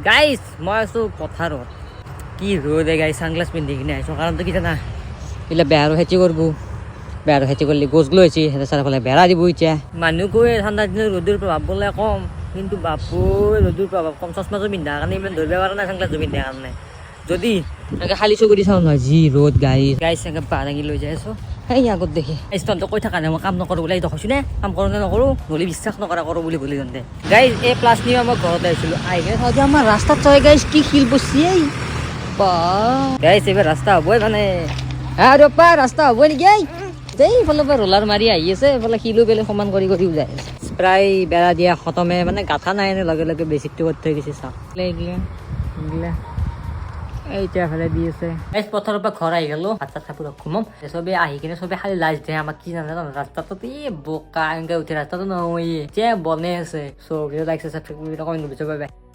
guys মই আছোঁ পথাৰত কি ৰ'দ গাইজ ছানগ্লাছ পিন্ধি কিনে আহিছোঁ কাৰণটো কি জানা এইবিলাক বেহাৰৰ খেতি কৰিব বেহাৰৰ খেতি কৰিলে গছ লৈ আহিছে সিহঁতে চাৰিওফালে বেৰা দিব এতিয়া মানুহ কৈ ঠাণ্ডা দিনত ৰ'দৰ প্ৰভাৱ বোলে কম কিন্তু বাপু ৰ'দৰ প্ৰভাৱ কম চশমাযোৰ পিন্ধাৰ কাৰণে ইমান ধৰিব পৰা নাই ছানগ্লাছযোৰ পিন্ধাৰ কাৰণে যদি এনেকৈ খালী চকু দি চাওঁ নহয় যি ৰ'দ গাইজ এনেকৈ বাঁহ দাঙি লৈ যাই আছোঁ সেই আগত দেখি তহঁতে কৈ থকা নাই মই কাম নকৰোঁ বোলে কৈছোঁ নে কাম কৰোঁ নে নকৰোঁ নহ'লে বিশ্বাস নকৰা কৰোঁ বুলি ভুলি তহঁতে গাইজ এই প্লাছ নিয়ে মই ঘৰত আহিছিলোঁ আহি কিনে চাওঁ যে আমাৰ ৰাস্তাত চয় গাইজ কি শিল বসি গাইজ এইবাৰ ৰাস্তা হ'বই মানে আৰু পা ৰাস্তা হ'বই নেকি এইফালৰ পৰা ৰোলাৰ মাৰি আহি আছে এইফালে শিলো বেলেগ সমান কৰি যায় আছে প্ৰায় বেৰা দিয়া খতমে মানে গাঁঠা নাই এনে লগে লগে বেছিকটো কৰি থৈ গৈছে চাওক এইগিলা এইটা এফালে দি আছে পথাৰৰ পৰা ঘৰ আহি গ'লো ভাত চাত পুৰা ঘুমাম চবে আহি কিনে চবে খালি লাজ দিয়ে আমাক কি নাজানো ৰাস্তাটোত এই বোকা এনেকৈ উঠে ৰাস্তাটো নহয় এতিয়া বনে আছে চ' ভিডিঅ' লাইক চাবস্ক্ৰাইব কৰি কমেণ্ট কৰিব বাই